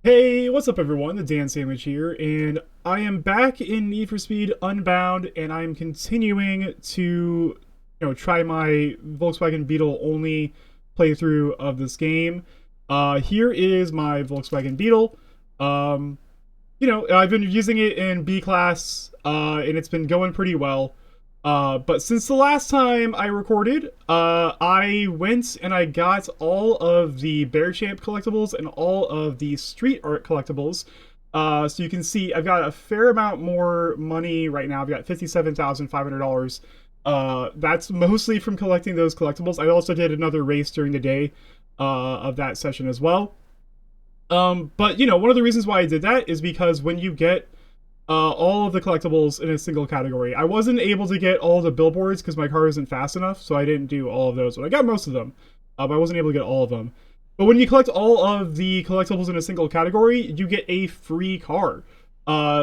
Hey, what's up everyone? The Dan Sandwich here, and I am back in Need for Speed Unbound, and I'm continuing to, try my Volkswagen Beetle only playthrough of this game. Here is my Volkswagen Beetle. I've been using it in B class, and it's been going pretty well. But since the last time I recorded, I went and I got all of the Bear Champ collectibles and all of the street art collectibles. So you can see I've got a fair amount more money right now. I've got $57,500. That's mostly from collecting those collectibles. I also did another race during the day of that session as well. But one of the reasons why I did that is because when you get all of the collectibles in a single category. I wasn't able to get all the billboards because my car isn't fast enough, so I didn't do all of those. But I got most of them, but I wasn't able to get all of them. But when you collect all of the collectibles in a single category, you get a free car.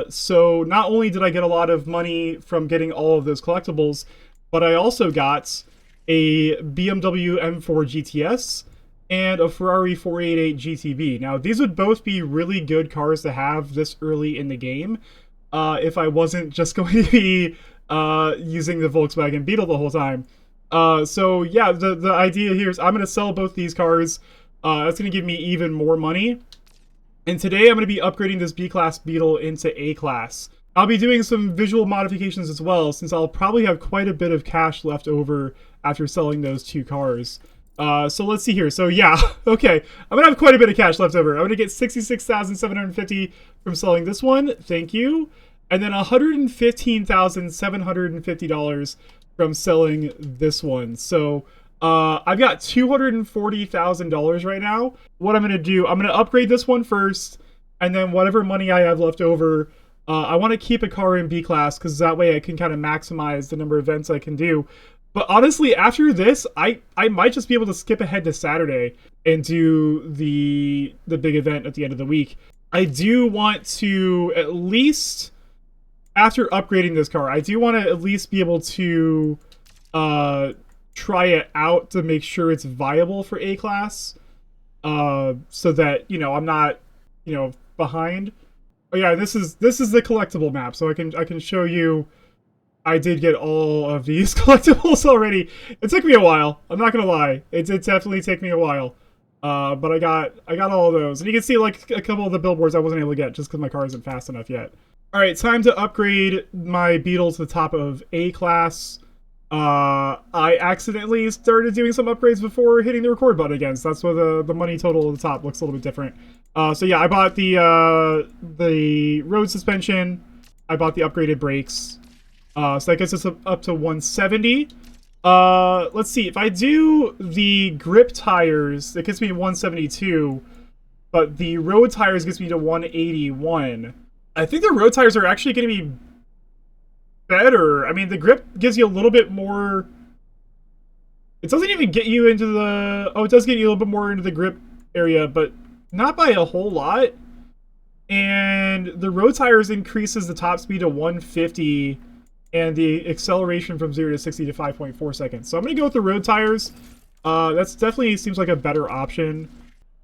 So not only did I get a lot of money from getting all of those collectibles, but I also got a BMW M4 GTS and a Ferrari 488 GTB. Now, these would both be really good cars to have this early in the game. If I wasn't just going to be using the Volkswagen Beetle the whole time. So yeah, the idea here is I'm going to sell both these cars. That's going to give me even more money. And today I'm going to be upgrading this B-Class Beetle into A-Class. I'll be doing some visual modifications as well, since I'll probably have quite a bit of cash left over after selling those two cars. So let's see here. So yeah, okay. I'm gonna have quite a bit of cash left over. I'm gonna get $66,750 from selling this one. Thank you. And then $115,750 from selling this one. So I've got $240,000 right now. What I'm gonna do, I'm gonna upgrade this one first, and then whatever money I have left over, I want to keep a car in B class because that way I can kind of maximize the number of events I can do. But honestly, after this, I might just be able to skip ahead to Saturday and do the big event at the end of the week. I do want to at least, after upgrading this car, I do want to at least be able to try it out to make sure it's viable for A class, so that I'm not behind. Oh yeah, this is the collectible map, so I can show you. I did get all of these collectibles already. It took me a while. I'm not gonna lie. It did definitely take me a while. But I got all of those. And you can see like a couple of the billboards I wasn't able to get just because my car isn't fast enough yet. Alright, time to upgrade my Beetle to the top of A class. I accidentally started doing some upgrades before hitting the record button again, so that's why the money total at the top looks a little bit different. So yeah, I bought the road suspension. I bought the upgraded brakes. So that gets us up to 170. Let's see. If I do the grip tires, it gets me to 172. But the road tires gets me to 181. I think the road tires are actually going to be better. I mean, the grip gives you a little bit more. It doesn't even get you into the. Oh, it does get you a little bit more into the grip area, but not by a whole lot. And the road tires increases the top speed to 150. And the acceleration from 0 to 60 to 5.4 seconds. So I'm going to go with the road tires. That's definitely seems like a better option.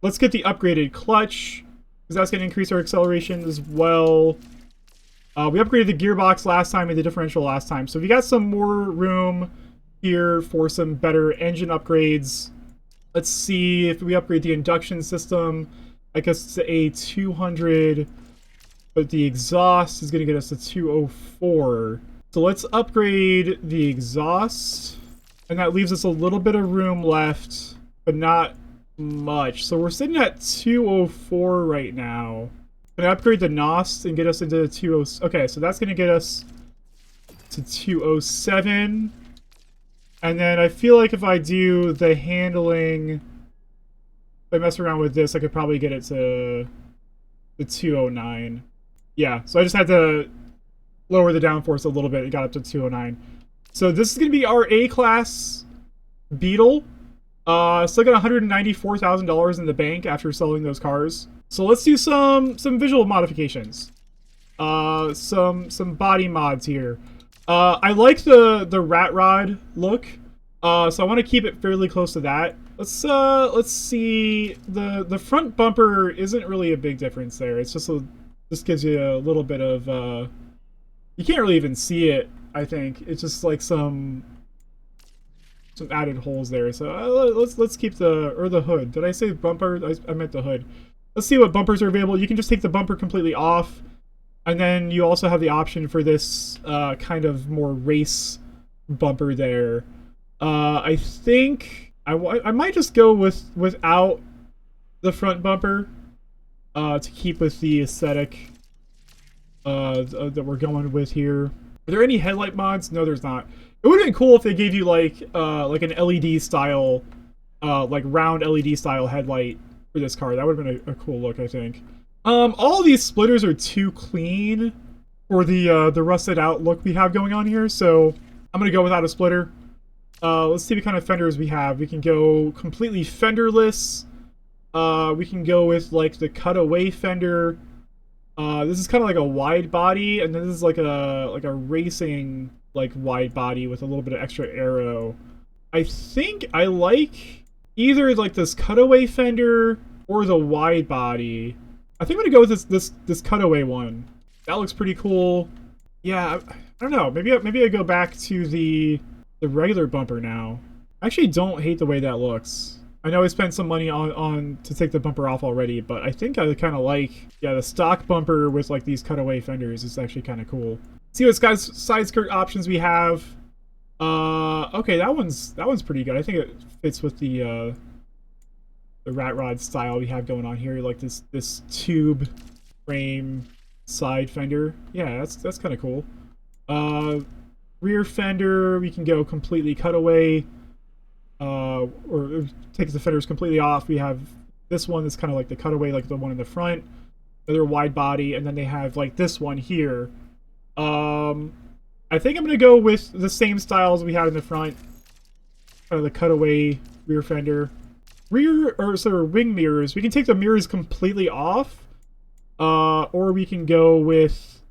Let's get the upgraded clutch, because that's going to increase our acceleration as well. We upgraded the gearbox last time and the differential last time. So we got some more room here for some better engine upgrades. Let's see if we upgrade the induction system. I guess it's a 200, but the exhaust is going to get us to 204. So let's upgrade the exhaust, and that leaves us a little bit of room left, but not much. So we're sitting at 204 right now. I'm gonna upgrade the NOS and get us into 20. Okay, so that's gonna get us to 207. And then I feel like if I do the handling, if I mess around with this, I could probably get it to the 209. Yeah, so I just had to lower the downforce a little bit. It got up to 209. So this is going to be our A-Class Beetle. Still got $194,000 in the bank after selling those cars. So let's do some visual modifications. Some body mods here. I like the rat rod look. So I want to keep it fairly close to that. Let's see. The front bumper isn't really a big difference there. It's just gives you a little bit of you can't really even see it, I think. It's just like some added holes there. So let's keep the hood. Did I say bumper? I meant the hood. Let's see what bumpers are available. You can just take the bumper completely off, and then you also have the option for this kind of more race bumper there. I think I might just go without the front bumper to keep with the aesthetic that we're going with here. Are there any headlight mods? No, there's not. It would have been cool if they gave you like an LED style, like round LED style headlight for this car. That would have been a cool look, I think. All these splitters are too clean for the rusted out look we have going on here, so I'm gonna go without a splitter. Let's see what kind of fenders we have. We can go completely fenderless. We can go with like the cutaway fender. This is kind of like a wide body, and then this is like a racing like wide body with a little bit of extra aero. I think I like either like this cutaway fender or the wide body. I think I'm gonna go with this cutaway one. That looks pretty cool. Yeah, I don't know. Maybe I go back to the regular bumper now. I actually don't hate the way that looks. I know I spent some money on to take the bumper off already, but I think I kind of like, yeah, the stock bumper with like these cutaway fenders is actually kind of cool. See what side skirt options we have. Okay, that one's pretty good. I think it fits with the rat rod style we have going on here, like this tube frame side fender. Yeah, that's kind of cool. Rear fender, we can go completely cutaway. Or take the fenders completely off. We have this one that's kind of like the cutaway, like the one in the front. Another wide body, and then they have like this one here. I think I'm gonna go with the same styles we had in the front. Kind of the cutaway rear fender. Wing mirrors. We can take the mirrors completely off. Or we can go with,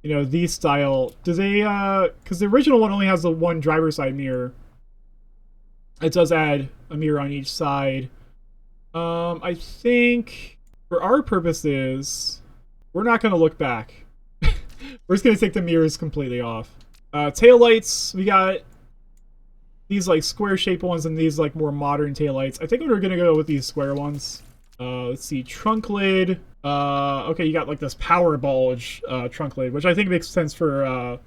you know, these style. Do they, because the original one only has the one driver's side mirror. It does add a mirror on each side. I think for our purposes, we're not going to look back. We're just going to take the mirrors completely off. Taillights, we got these like square shaped ones and these like more modern taillights. I think we're going to go with these square ones. Let's see, trunk lid. Okay, you got like this power bulge trunk lid, which I think makes sense for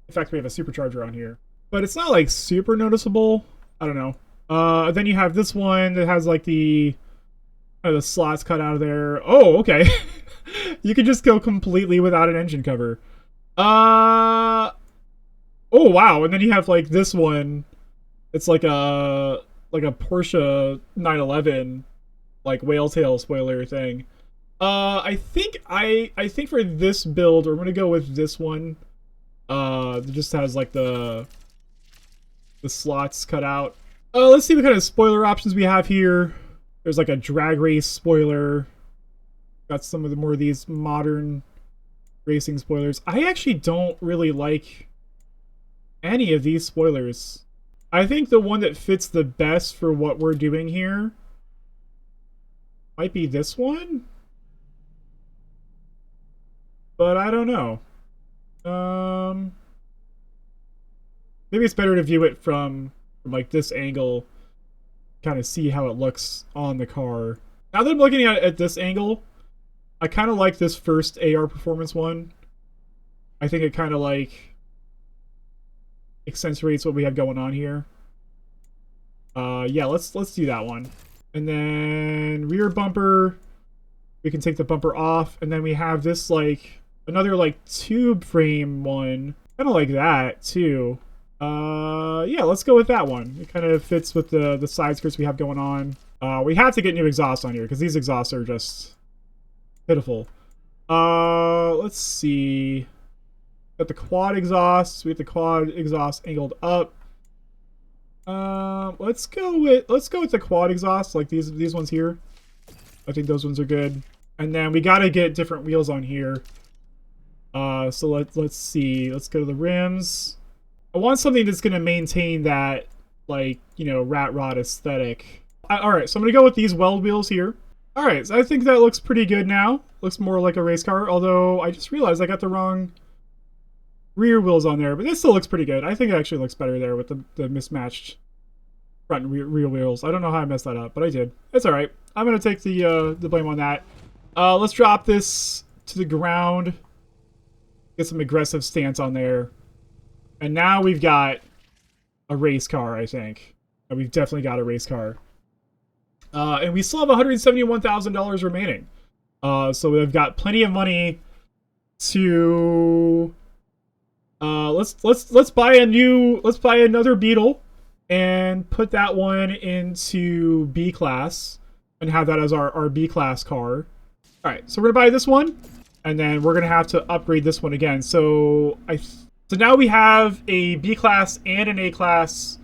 the fact we have a supercharger on here. But it's not like super noticeable. I don't know. Then you have this one that has like the slots cut out of there. Oh, okay. You can just go completely without an engine cover. Oh wow! And then you have like this one. It's like a Porsche 911 like whale tail spoiler thing. I think for this build, I'm gonna go with this one. It just has like the slots cut out. Let's see what kind of spoiler options we have here. There's like a drag race spoiler. Got some of the more of these modern racing spoilers. I actually don't really like any of these spoilers. I think the one that fits the best for what we're doing here might be this one. But I don't know. Maybe it's better to view it from like this angle, kind of see how it looks on the car. Now that I'm looking at this angle, I kind of like this first AR Performance one. I think it kind of like accentuates what we have going on here. Yeah, let's do that one. And then rear bumper, we can take the bumper off, and then we have this like another like tube frame one, kind of like that too. Yeah, let's go with that one. It kind of fits with the side skirts we have going on. We have to get new exhausts on here because these exhausts are just pitiful. Let's see. Got the quad exhaust. We have the quad exhaust angled up. Let's go with the quad exhaust, like these ones here. I think those ones are good. And then we gotta get different wheels on here. So let's see. Let's go to the rims. I want something that's gonna maintain that like, you know, rat rod aesthetic. Alright, so I'm gonna go with these weld wheels here. Alright, so I think that looks pretty good now. Looks more like a race car, although I just realized I got the wrong rear wheels on there, but it still looks pretty good. I think it actually looks better there with the mismatched front and rear wheels. I don't know how I messed that up, but I did. It's alright. I'm gonna take the blame on that. Let's drop this to the ground. Get some aggressive stance on there. And now we've got a race car, I think. We've definitely got a race car. And we still have $171,000 remaining. So we've got plenty of money to let's buy another Beetle and put that one into B class and have that as our B class car. Alright, so we're gonna buy this one, and then we're gonna have to upgrade this one again. So so now we have a B class and an A class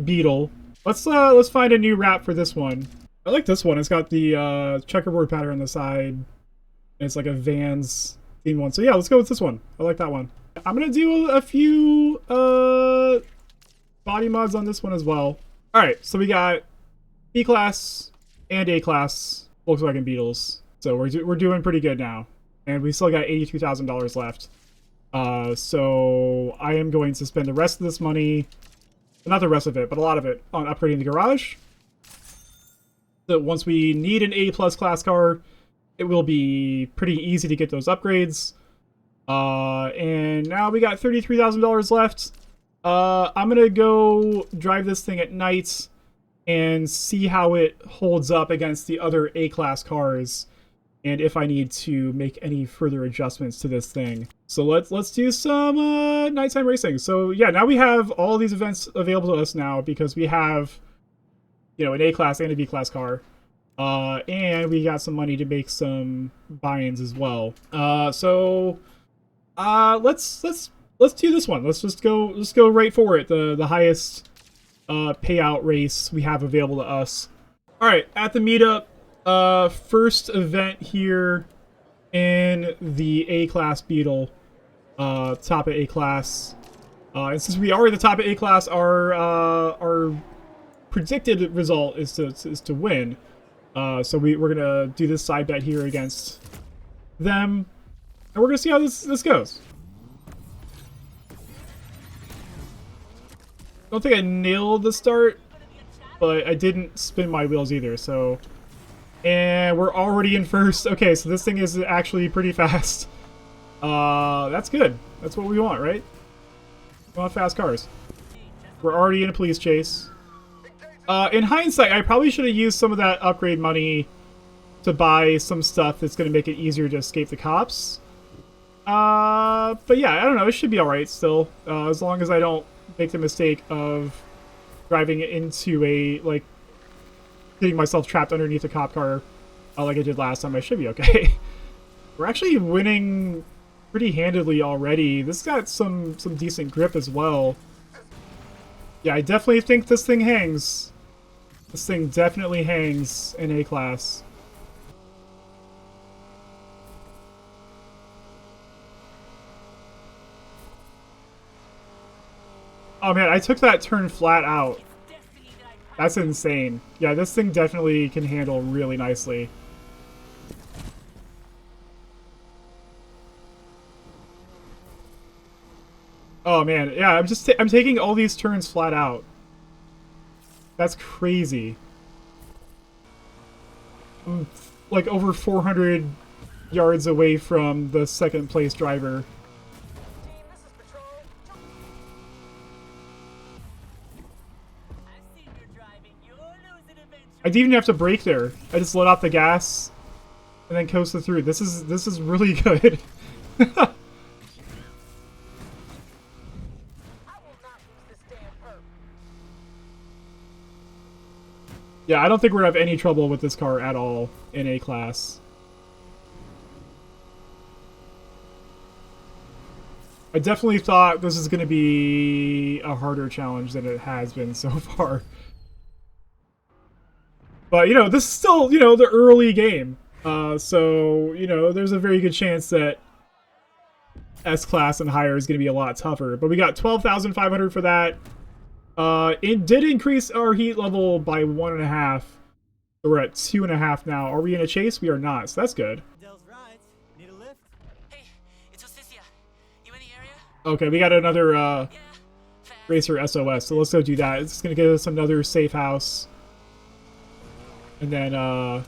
Beetle. Let's find a new wrap for this one. I like this one. It's got the checkerboard pattern on the side. It's like a Vans theme one. So yeah, let's go with this one. I like that one. I'm gonna do a few body mods on this one as well. Alright, so we got B class and A class Volkswagen Beetles. So we're doing pretty good now. And we still got $83,000 left. So I am going to spend the rest of this money, not the rest of it, but a lot of it, on upgrading the garage. So once we need an A+ class car, it will be pretty easy to get those upgrades. And now we got $33,000 left. I'm gonna go drive this thing at night and see how it holds up against the other A-class cars, and if I need to make any further adjustments to this thing. So let's do some nighttime racing. So yeah, now we have all these events available to us now because we have, you know, an A-class and a B-class car. And we got some money to make some buy-ins as well. So let's do this one. Let's go right for it. The highest payout race we have available to us. All right, at the meetup, first event here in the A-class Beetle, top of A-class. And since we are at the top of A-class, our predicted result is to win. So we're gonna do this side bet here against them, and we're gonna see how this goes. I don't think I nailed the start, but I didn't spin my wheels either. So, and we're already in first. Okay, so this thing is actually pretty fast. That's good. That's what we want, right? We want fast cars. We're already in a police chase. In hindsight, I probably should have used some of that upgrade money to buy some stuff that's going to make it easier to escape the cops. But yeah, I don't know. It should be alright still. As long as I don't make the mistake of driving into like, getting myself trapped underneath a cop car like I did last time. I should be okay. We're actually winning pretty handedly already. This got some decent grip as well. Yeah, I definitely think this thing hangs. This thing definitely hangs in A-class. Oh man, I took that turn flat out. That's insane. Yeah, this thing definitely can handle really nicely. Oh man, yeah, I'm taking all these turns flat out. That's crazy. I'm like over 400 yards away from the second place driver. I didn't even have to brake there. I just let off the gas and then coasted through. This is really good. Yeah, I don't think we're gonna have any trouble with this car at all in A-class. I definitely thought this is gonna be a harder challenge than it has been so far. But, you know, this is still, you know, the early game. So, you know, there's a very good chance that S-Class and higher is going to be a lot tougher. But we got 12,500 for that. It did increase our heat level by 1.5. So we're at 2.5 now. Are we in a chase? We are not, so that's good. Need a lift? Hey, it's Osicia. You in the area? Okay, we got another racer SOS, so let's go do that. It's gonna give us another safe house. And then that'll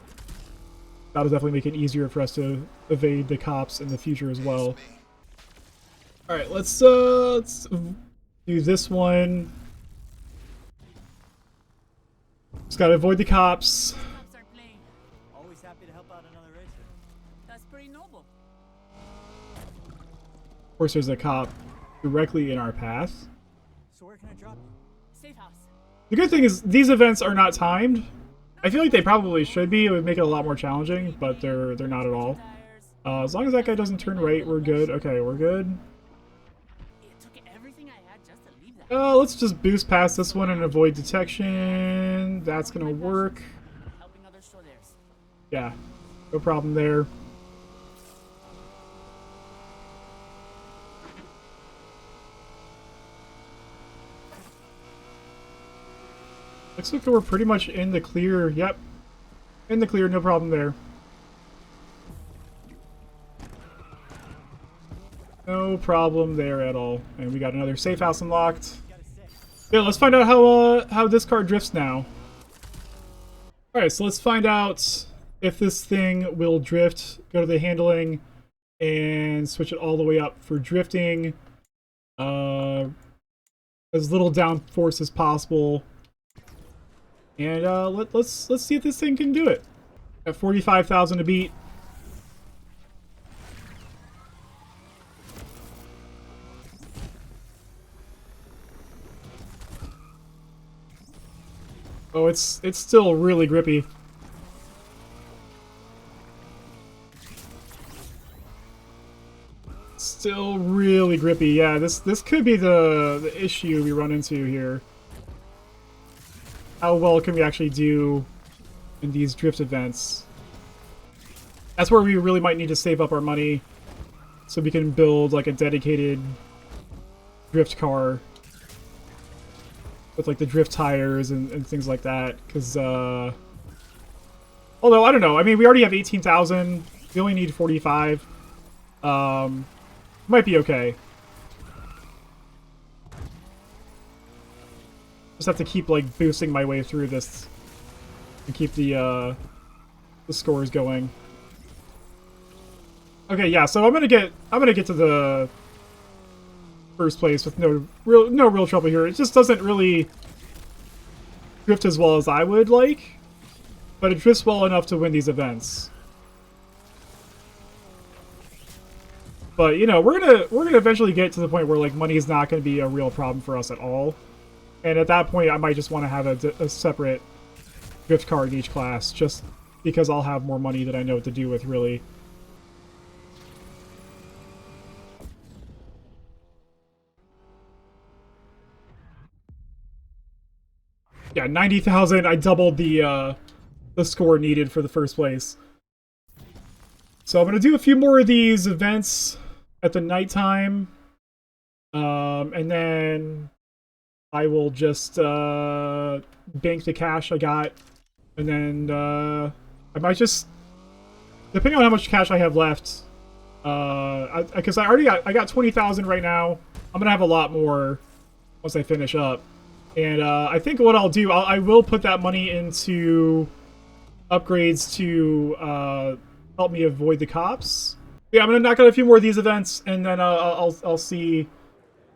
definitely make it easier for us to evade the cops in the future as well. Alright, let's do this one. Just gotta avoid the cops. Always happy to help out another racer. That's pretty noble. Of course, there's a cop directly in our path. So where can I drop you? Safe house. The good thing is these events are not timed. I feel like they probably should be. It would make it a lot more challenging, but they're not at all. As long as that guy doesn't turn right, we're good. Okay, we're good. Let's just boost past this one and avoid detection. That's gonna work. Yeah, no problem there. Looks like we're pretty much in the clear. Yep, in the clear, no problem there. No problem there at all. And we got another safe house unlocked. Yeah, let's find out how this car drifts now. Alright, so let's find out if this thing will drift. Go to the handling and switch it all the way up for drifting. As little downforce as possible. And let's see if this thing can do it. At 45,000 to beat. Oh, it's still really grippy. Still really grippy. Yeah, this could be the issue we run into here. How well can we actually do in these drift events? That's where we really might need to save up our money so we can build like a dedicated drift car with like the drift tires and things like that, because although I don't know, I mean we already have 18,000, we only need 45. Might be okay. Just have to keep like boosting my way through this and keep the scores going. Okay, yeah, so I'm gonna get to the first place with no real trouble here. It just doesn't really drift as well as I would like, but it drifts well enough to win these events. But you know, we're gonna eventually get to the point where like money is not gonna be a real problem for us at all, and at that point I might just want to have a separate drift car in each class, just because I'll have more money that I know what to do with, really. Yeah, 90,000. I doubled the score needed for the first place. So I'm gonna do a few more of these events at the nighttime, and then I will just bank the cash I got, and then I might just, depending on how much cash I have left, because I got 20,000 right now. I'm gonna have a lot more once I finish up. And I think what I'll do, I will put that money into upgrades to help me avoid the cops. Yeah, I'm gonna knock out a few more of these events, and then I'll see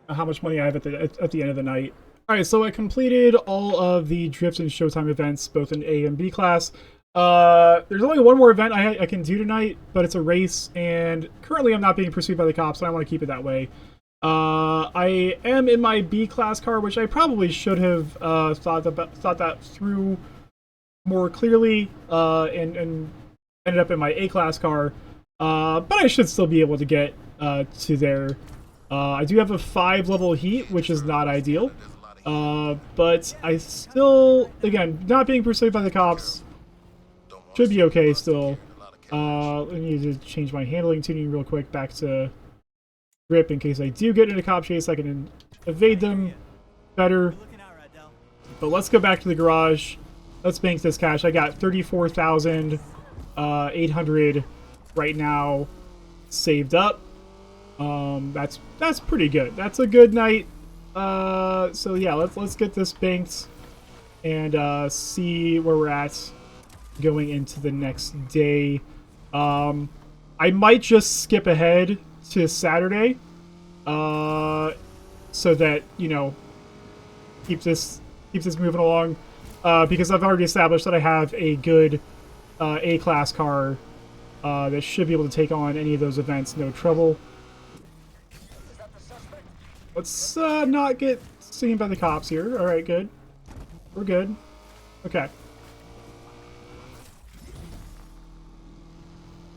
how much money I have at the end of the night. All right, so I completed all of the Drift and Showtime events, both in A and B class. There's only one more event I can do tonight, but it's a race, and currently I'm not being pursued by the cops, and I want to keep it that way. I am in my B class car, which I probably should have thought that through more clearly, and ended up in my A class car. But I should still be able to get to there. I do have a 5 level heat, which is not ideal. But I still, again, not being pursued by the cops, should be okay still. I need to change my handling tuning real quick back to grip in case I do get in a cop chase. I can evade them better. But let's go back to the garage. Let's bank this cash. I got 34,800 right now saved up. That's pretty good. That's a good night. So yeah, let's get this banked and see where we're at going into the next day. I might just skip ahead to Saturday, so that, you know, keep this moving along, because I've already established that I have a good A-class car that should be able to take on any of those events no trouble. Let's not get seen by the cops here. All right, good. We're good. Okay.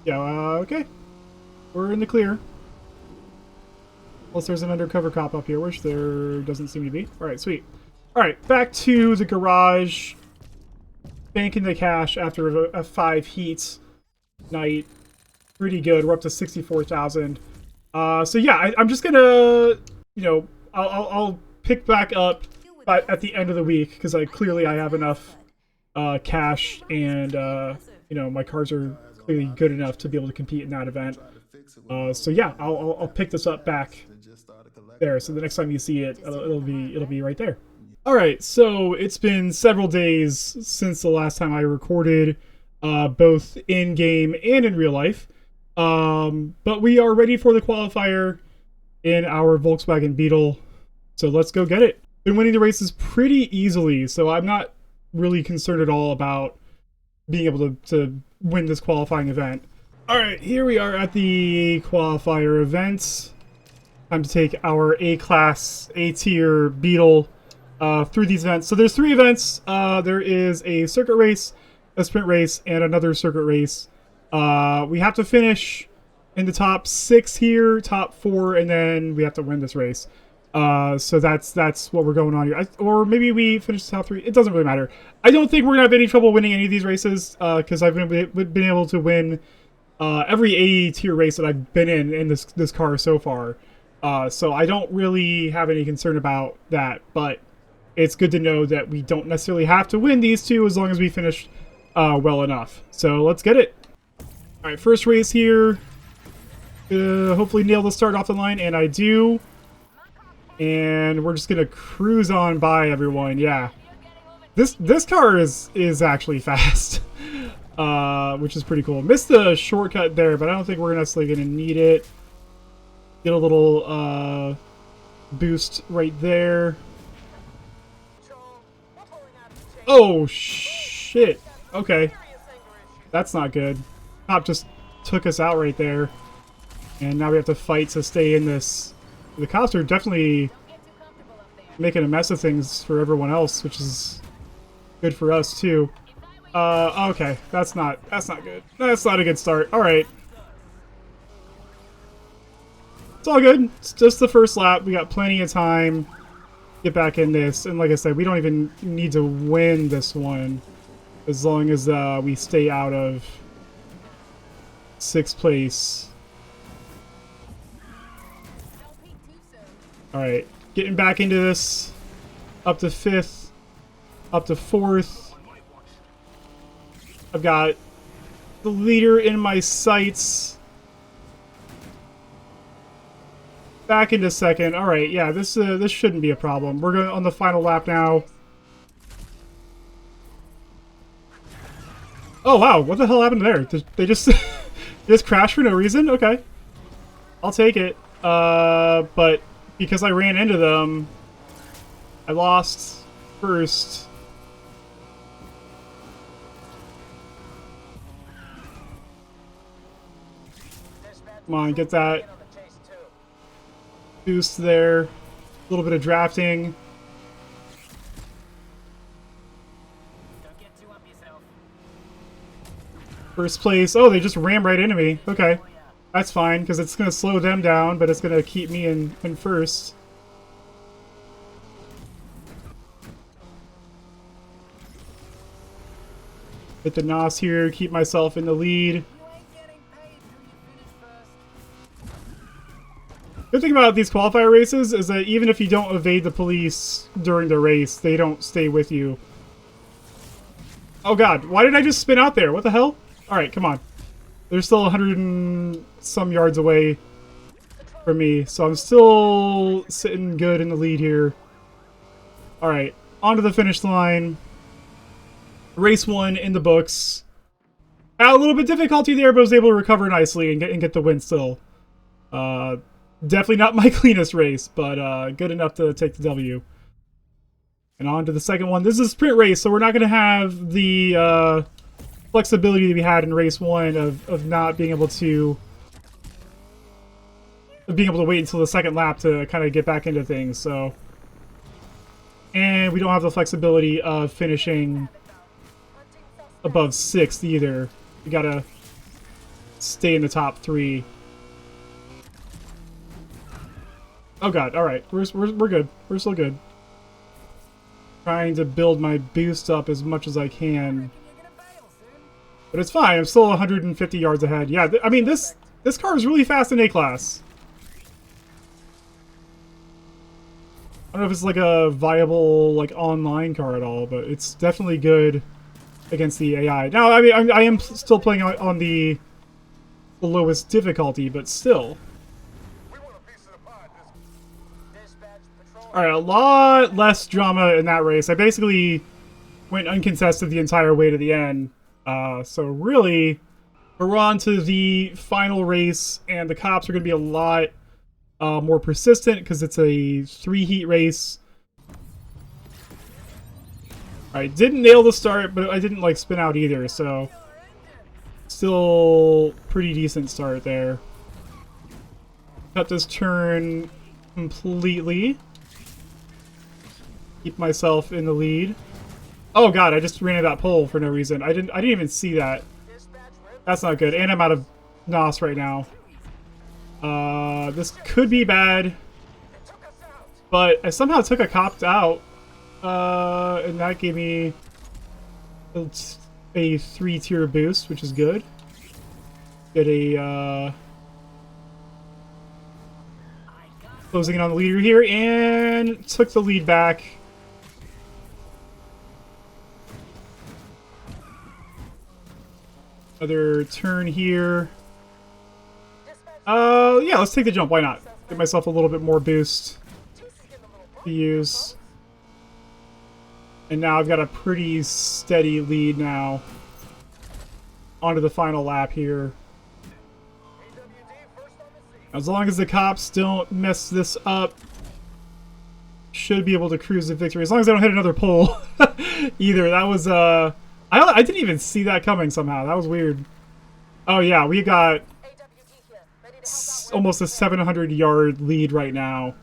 Yeah, okay. We're in the clear. Unless there's an undercover cop up here, which there doesn't seem to be. Alright, sweet. Alright, back to the garage. Banking the cash after a 5 heat night. Pretty good. We're up to 64,000. So yeah, I'm just gonna, you know, I'll pick back up at the end of the week, because I have enough cash, and you know, my cars are clearly good enough to be able to compete in that event. So yeah, I'll pick this up back there. So the next time you see it, it'll be right there. All right. So it's been several days since the last time I recorded, both in game and in real life. But we are ready for the qualifier in our Volkswagen Beetle. So let's go get it. Been winning the races pretty easily, so I'm not really concerned at all about being able to win this qualifying event. Alright, here we are at the qualifier event. Time to take our A-class, A-tier Beetle through these events. So there's 3 events. There is a circuit race, a sprint race, and another circuit race. We have to finish in the top 6 here, top 4, and then we have to win this race. So that's what we're going on here. Or maybe we finish the top 3. It doesn't really matter. I don't think we're gonna have any trouble winning any of these races, because I've been able to win every A tier race that I've been in this car so far. So I don't really have any concern about that. But it's good to know that we don't necessarily have to win these 2 as long as we finish well enough. So let's get it. All right, first race here. Hopefully nail the start off the line, and I do. And we're just gonna cruise on by everyone. Yeah, this car is actually fast, which is pretty cool. Missed the shortcut there, but I don't think we're necessarily gonna need it. Get a little boost right there. Oh shit! Okay, that's not good. Cop just took us out right there, and now we have to fight to stay in this. The cops are definitely making a mess of things for everyone else, which is good for us too. Okay, that's not good. That's not a good start. All right, it's all good. It's just the first lap. We got plenty of time to get back in this, and like I said, we don't even need to win this one as long as we stay out of 6th place. Alright, getting back into this. Up to 5th. Up to 4th. I've got the leader in my sights. Back into 2nd. Alright, yeah, this shouldn't be a problem. We're going on the final lap now. Oh wow, what the hell happened there? They just just crashed for no reason? Okay. I'll take it. But because I ran into them, I lost first. Come on, get that boost there. A little bit of drafting. First place. Oh, they just rammed right into me. Okay. That's fine, because it's going to slow them down, but it's going to keep me in first. Hit the NOS here, keep myself in the lead. Good thing about these qualifier races is that even if you don't evade the police during the race, they don't stay with you. Oh god, why did I just spin out there? What the hell? Alright, come on. They're still 100 and some yards away from me, so I'm still sitting good in the lead here. Alright, on to the finish line. Race 1 in the books. Had a little bit of difficulty there, but I was able to recover nicely and get the win still. Definitely not my cleanest race, but good enough to take the W. And on to the second one. This is a sprint race, so we're not going to have the flexibility that we had in race 1 of not being able to wait until the second lap to kind of get back into things. So, and we don't have the flexibility of finishing above 6th either. We gotta stay in the top 3. Oh god, alright. We're good. We're still good. Trying to build my boost up as much as I can. But it's fine. I'm still 150 yards ahead. Yeah, I mean, this car is really fast in A-Class. I don't know if it's like a viable like online car at all, but it's definitely good against the AI. Now, I mean, I am still playing on the lowest difficulty, but still. Alright, a lot less drama in that race. I basically went uncontested the entire way to the end. So really, we're on to the final race, and the cops are going to be a lot more persistent because it's a 3-heat race. Alright, didn't nail the start, but I didn't like spin out either, so still pretty decent start there. Cut this turn completely. Keep myself in the lead. Oh god, I just ran into that pole for no reason. I didn't even see that. That's not good. And I'm out of NOS right now. This could be bad. But I somehow took a cop out. And that gave me a 3-tier boost, which is good. Get a closing in on the leader here, and took the lead back. Another turn here. Yeah, let's take the jump. Why not? Get myself a little bit more boost to use. And now I've got a pretty steady lead now. Onto the final lap here. As long as the cops don't mess this up, should be able to cruise the victory. As long as I don't hit another pole either. That was, I didn't even see that coming somehow. That was weird. Oh yeah, we got almost a 700-yard lead right now.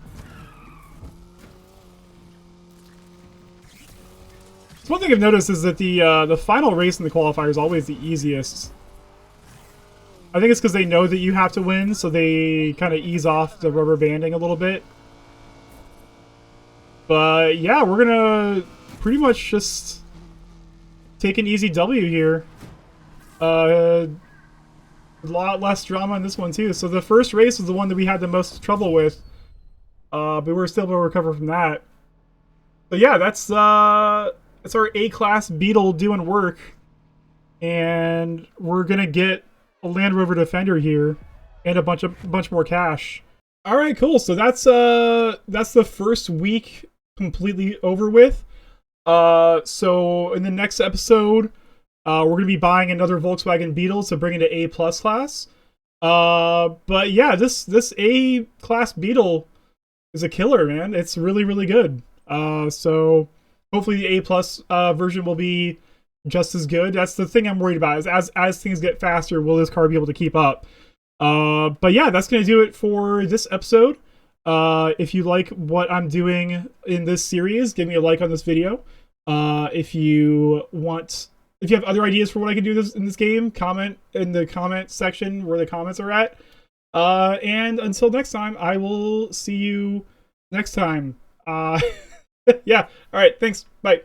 So one thing I've noticed is that the final race in the qualifier is always the easiest. I think it's because they know that you have to win, so they kind of ease off the rubber banding a little bit. But yeah, we're gonna pretty much just take an easy W here. A lot less drama in this one too. So the first race was the one that we had the most trouble with, but we were still able to recover from that. So yeah, that's our A-Class Beetle doing work, and we're gonna get a Land Rover Defender here and a bunch more cash. All right, cool. So that's the first week completely over with. So in the next episode, we're going to be buying another Volkswagen Beetle to bring into A+ class. But yeah, this A-Class Beetle is a killer, man. It's really, really good. So hopefully the A+ version will be just as good. That's the thing I'm worried about, is as things get faster, will this car be able to keep up? But yeah, that's going to do it for this episode. If you like what I'm doing in this series, give me a like on this video. If you have other ideas for what I can do in this game, comment in the comment section where the comments are at. And until next time, I will see you next time. Yeah. All right. Thanks. Bye.